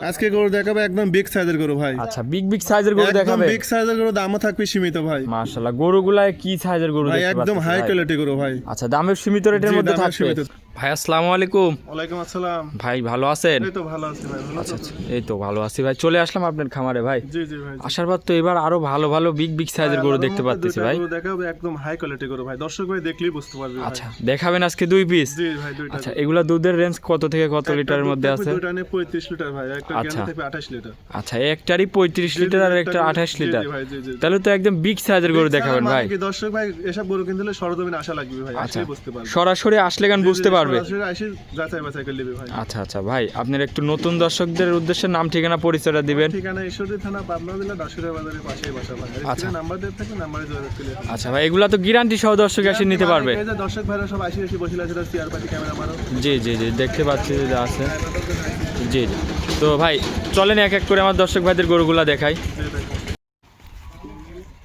আজকে গরু দেখাবে একদম বিগ সাইজের গরু ভাই। আচ্ছা, বিগ সাইজের গরু একদম দেখাবে। বিগ সাইজের গরু, দামও থাকবে সীমিত ভাই। মাশাআল্লাহ, গরুগুলায় কি সাইজের গরু ভাই দেখতে একদম পাচ্ছেন হাই ভাই? কোয়ালিটি গরু ভাই। আচ্ছা, দামের সীমিত রেটের জি, মধ্যে দামের থাকবে। সীমিত। ভাই আসসালামু আলাইকুম। ওয়ালাইকুম আসসালাম। ভাই ভালো আছেন? এই তো ভালো আছি ভাই। ভালো আচ্ছা আছেন? আচ্ছা, এই তো ভালো আছি ভাই। চলে আসলাম আপনার খামারে ভাই। জি জি ভাই। আসার পর তো এবার আরো ভালো ভালো বিগ সাইজের গরু দেখতে পাচ্ছি ভাই। গরু দেখাবে একদম হাই কোয়ালিটি গরু ভাই। দর্শক ভাই দেখলেই বুঝতে পারবে ভাই। আচ্ছা, দেখাবেন আজকে 2 পিস? জি ভাই, দুইটা। আচ্ছা, এগুলা দুধের রেঞ্জ কত থেকে কত লিটারের মধ্যে আছে? দুইটা নিয়ে 35 লিটার ভাই, একটা আচ্ছা। গ্যারান্টি থাকবে 28 লিটার। আচ্ছা, একটারই 35 লিটার আর একটা 28 লিটার। জি ভাই, জি জি। তাহলে তো একদম বিগ সাইজের গরু দেখাবেন ভাই। কি দর্শক ভাই এসব গরু কিনতে হলে সরজমিনে আসা লাগবে ভাই, আচ্ছা, আসলেই বুঝতে পারবে। সরাসরি আসলে গান বুঝতে পারবে। সরাসরি এসে যাচাই বাছাই করে নেবে ভাই। আচ্ছা আচ্ছা ভাই, আপনার একটু নতুন দর্শকদের উদ্দেশ্যে নাম ঠিকানা পরিচয়টা দিবেন। ঠিকানা ঈশ্বরদী থানা, পাবনা জেলা, দাসুরিয়া বাজারের পাশেই বাসা ভাই। আচ্ছা। নাম্বার দেওয়া থাকে, নাম্বারে যোগাযোগ করলে হবে। আচ্ছা ভাই, এগুলা তো গ্যারান্টি সহ দর্শক এসে নিতে পারবে। এই যে দর্শক ভাইরা সব আসি বসে আছে, চেয়ার পাতি ক্যামেরা মারো। জি জি জি, দেখতে পাচ্ছি যে আছে। জি জি, তো ভাই চলেন এক এক করে আমার দর্শক ভাইদের গরুগুলা দেখাই।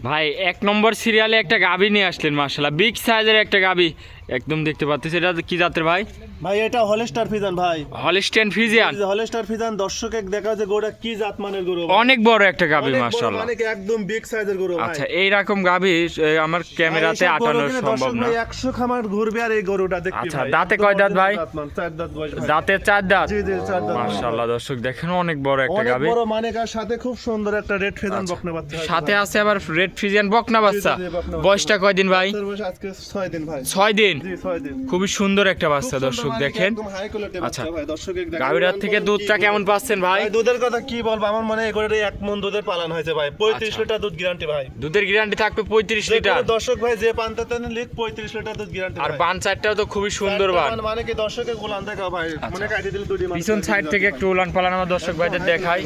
ভাই 1 নম্বর সিরিয়ালে একটা গাভী নিয়ে আসলেন, মাশাআল্লাহ বিগ সাইজের একটা গাভী একদম দেখতে পাচ্ছি। এটা কি জাতের ভাই? ভাই এটা হলস্টার ফিজান ভাই। Holstein Friesian. হলস্টার ফিজান দর্শকে দেখা যে গরুটা কি জাত মানের গরু। অনেক বড় একটা গাভী অনেক বড়, মাশাআল্লাহ। মানে কি একদম বিগ সাইজের গরু ভাই। আচ্ছা, এই রকম গাভী আমার ক্যামেরাতে আটানো সম্ভব না। 100 খামার ঘুরবে আর এই গরুটা দেখতে ভাই। আচ্ছা, দাঁতে কয় দাঁত ভাই? 4 দাঁত বয়স ভাই। দাঁতে 4 দাঁত। জি জি, 4 দাঁত। মাশাআল্লাহ, দর্শক দেখেন অনেক বড় একটা অনেক গাভী। বড়, মানে কার সাথে খুব সুন্দর একটা রেড ফিজান বকনা বাচ্চা আছে সাথে ভাই। আছে আবার রেড ফ্রিজিয়ান বকনা বাচ্চা। জি, জি, বকনা বাচ্চা। বয়সটা কয়দিন ভাই? বাচ্চার বয়স আজকে 6 দিন ভাই। 6 দিন। জি 6 দিন। খুবই সুন্দর একটা বাচ্চা খুব দর্শক সুন্দর, মানে দেখেন। একদম হাই কোয়ালিটি আচ্ছা, বাচ্চা ভাই। দর্শক দেখেন গাভীরার থেকে দুধটা কেমন পাচ্ছেন ভাই? ভাই দুধের কথা কি বলবো, আমার মনে হয় করে 1 মণ দুধের পালন হয়েছে ভাই। 35 লিটার দুধ গ্যারান্টি ভাই। দুধের গ্যারান্টি থাকবে 35 লিটার। দর্শক ভাই যে পান্তাতে লিখ 35 লিটার দুধ গ্যারান্টি আর ভাই। বান সাইডটাও তো খুবই সুন্দর বান। মানে কি দর্শকে গোলান দেখা ভাই, মনে কাটি দিলে দুটি মানুষ। পিছন সাইড থেকে একটু উলান পালান আমার দর্শক ভাইদের দেখাই।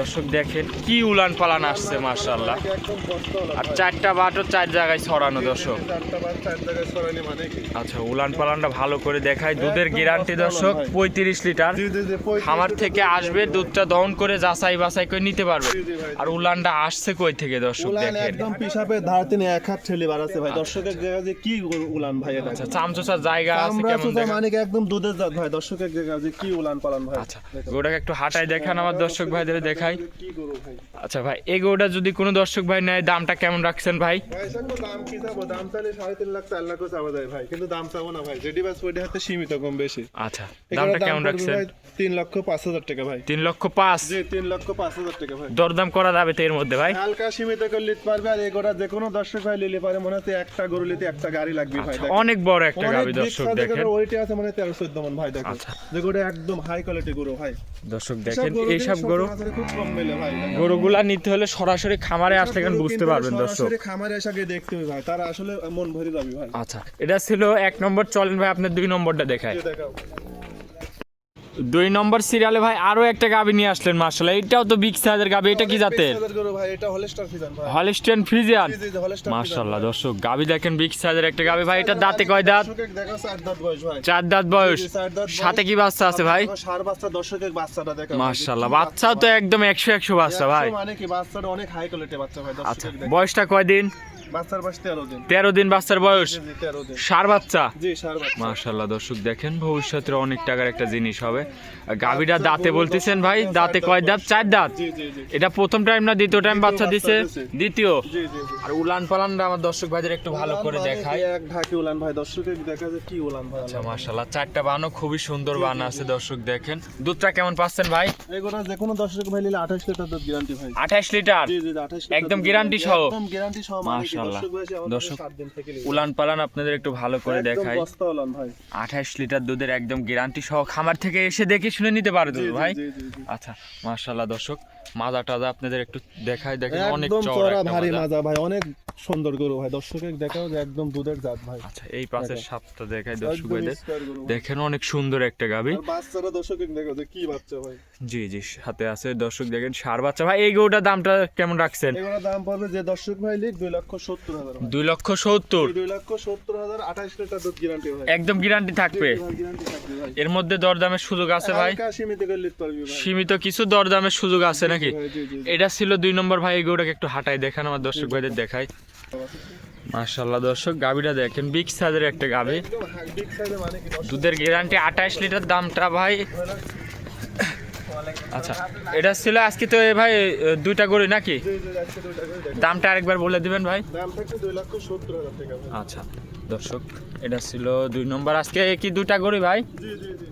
দর্শক দেখেন কি উলান পালান আসছে মাশাআল্লাহ। একদম কষ্ট হলো আর 4টা বাটও 4 জায়গায় ছড়ানো দর্শক। 4টা বার 4 জায়গায় সরানি, মানে কি আচ্ছা, উলান পালানটা ভালো করে দেখাই। দুধের গ্যারান্টি দর্শক 35 লিটার। জি জি জি, 35 খামার থেকে আসবে, দুধটা দহন করে যাচাই বাছাই করে নিতে পারবে। জি, জি ভাই। আর উলানটা আসছে কই থেকে দর্শক উলান দেখেন। একদম পিসাপে ধার তিনি এক হাত ঠেলে বাড়াচ্ছে ভাই। দর্শকের জায়গা যে কি উলান ভাই এটা। আচ্ছা, চামচোচার জায়গা আছে আমরা কেমন তো দেখা? মানে কি একদম দুধের জাত ভাই। দর্শকের জায়গা যে কি উলান পালান ভাই। আচ্ছা, গরুটাকে একটু হাঁটাই দেখান আমার দর্শক ভাইদের দেখাই। কি করব ভাই। আচ্ছা ভাই, এই গরুটা যদি কোনো দর্শক ভাই নেয়, দামটা কেমন রাখছেন ভাই? ভাই সাকো দাম কি চাবো, দাম চাইলে 3.5 লাখ 4 লাখও চাওয়া যায় ভাই, কিন্তু দাম চাবো না ভাই। যেটি বাস ওইটা হাতে সীমিত কম বেশি। আচ্ছা, দামটা কেমন রাখছেন? 3,05,000 টাকা ভাই। 3,05,000। জি 3,05,000 টাকা ভাই। দরদাম করা যাবে তো এর মধ্যে ভাই? হালকা সীমিত করে নিতে পারবে। আর এগোটা যে কোনো দর্শক ভাই নিলে পারে, মনে হচ্ছে একটা গরু নিতে একটা গাড়ি লাগবে ভাই। দেখেন। অনেক বড় একটা অনেক গাভী big দর্শক size এর দেখেন। গরু, ওইটা আছে মানে 13-14 মণ ভাই। দেখেন আচ্ছা। যে গরুটা একদম হাই কোয়ালিটি গরু ভাই। দর্শক এসব দেখেন, গরু এইসব দিয়ে গরু সচরাচর খুব কম মেলে ভাই। দেখেন। গরুগুলা নিতে হলে সরাসরি খামারে আসলে কেন গরু বুঝতে কিনতে পারবেন হলে দর্শক। সরাসরি খামারে এসে আগে দেখতে হবে ভাই, তারা আসলে মন ভরে যাবে ভাই। আচ্ছা, এটা ছিল 1 নম্বর। চলেন ভাই আপনার 2 নম্বরটা দেখায়। এই দেখাও। 2 নম্বর সিরিয়ালে ভাই আরো একটা গাভী নিয়ে আসলেন মাশাআল্লাহ। এটাও তো বিগ সাইজের গাভী। এটা কি জাতের? পেশাদার গরু ভাই, এটা হলস্টার ফিজান ভাই। Holstein friesian. জি, জি, জি, হলস্টার ফিজান মাশাআল্লাহ ভাই। দর্শক, গাভী দেখেন বিগ সাইজের একটা গাভী ভাই। এটা দাঁতে কয় দাঁত? দর্শকের দেখা 4 দাঁত বয়স ভাই। 4 দাঁত বয়স। জি, 4 দাঁত বয়স। সাথে কি বাচ্চা আছে ভাই? ষাঁড় বাচ্চা। দর্শকের বাচ্চাটা দেখা। মাশাআল্লাহ, বাচ্চাও তো একদম 100 বাচ্চা ভাই। মানে কি বাচ্চাটা অনেক হাই কোয়ালিটি বাচ্চা ভাই। আচ্ছা, দর্শকের দেখা। বয়সটা কয় দিন? বাচ্চার বয়স 13 দিন। 13 দিন বাচ্চার বয়স। জি, জি, 13 দিন। ষাঁড় বাচ্চা। জি ষাঁড় বাচ্চা। মাশাআল্লাহ দর্শক দেখেন, ভবিষ্যতে অনেক টাকার একটা জিনিস হবে। আর গাভীটা দাঁতে বলতেছেন ভাই, দাঁতে কয় দাঁত? 4 দাঁত। জি জি জি। এটা প্রথম টাইম না দ্বিতীয় টাইম বাচ্চা দিছে? দ্বিতীয়। জি জি জি। আর উলান পালানটা আমার দর্শক ভাইদের একটু ভালো করে উলান দেখাই। মানে এক ঢাকি উলান ভাই। দর্শকের দেখা যায় কি উলান ভাই। আচ্ছা মাশাআল্লাহ, 4টা বানও খুবই সুন্দর বান আছে দর্শক দেখেন। দুধটা কেমন পাচ্ছেন ভাই? এগুলো যে কোনো দর্শক ভাই নিলে 28 লিটার দুধ গ্যারান্টি ভাই। 28 লিটার। জি জি 28 লিটার একদম দুধ গ্যারান্টি সহ? একদম গ্যারান্টি সহ। মানে কি মাশাআল্লাহ। দর্শক ভাই এসে আমাদের দর্শক, 7 দিন থেকে নিবে। উলান পালান আপনাদের একটু ভালো করে একদম দেখাই। বস্তা উলান ভাই। 28 লিটার দুধের একদম গ্যারান্টি সহ, খামার থেকে এসে দেখে শুনে নিতে পারে তো জি, জি, ভাই? জি, জি, জি। আচ্ছা মাশাআল্লাহ দর্শক, মাজা টাজা আপনাদের একটু দেখাই। দেখেন অনেক একদম চওড়া চড়া একটা ভারী মাজা। মাজা ভাই, অনেক সুন্দর গরু ভাই। দর্শকের দেখাও যে একদম দুধের জাত ভাই। আচ্ছা, এই পাশের সাপটা দেখাই দর্শক একদম ভাইদের। স্কয়ার গরু ভাই। দেখেন অনেক সুন্দর একটা গাভী। আর বাচ্চারা দর্শকের দেখাও যে কি বাচ্চা ভাই। জি জি, সাথে আছে দর্শক দেখেন ষাঁড় বাচ্চা ভাই। এই গরুটার দামটা কেমন রাখছেন? এগুলোর দাম পড়বে যে দর্শক ভাই লিখ 2,70,000 ভাই। 2,70,000। 2,70,000 28 লিটার দুধ গ্যারান্টি ভাই। একদম গ্যারান্টি থাকবে। গ্যারান্টি থাকবে ভাই। এর মধ্যে দরদামের সুযোগ আছে ভাই? হালকা সীমিত করে নিতে পারবি ভাই। সীমিত কিছু দরদামের সুযোগ আছে নাকি? ভাই, জি, জি, জি। এটা ছিল 2 নম্বর ভাই। এই গরুটাকে একটু হাঁটাই দেখান আমার দর্শক ভাইদের দেখাই। মাশাআল্লাহ দর্শক, গাভীটা দেখেন বিগ সাইজের একটা গাভী। একদম বিগ সাইজে, মানে কি দর্শক দুধের গ্যারান্টি 28 লিটার। দামটা ভাই? আচ্ছা, এটা ছিল আজকে তো ভাই দুইটা গরু নাকি? জি জি, আজকে 2টা করে দেখেন। দামটা আরেকবার বলে দিবেন ভাই। দাম থাকছে 2,70,000 টাকা ভাই। আচ্ছা দর্শক, এটা ছিল 2 নম্বর। আজকে কি দুইটা গরু ভাই? জি জি জি।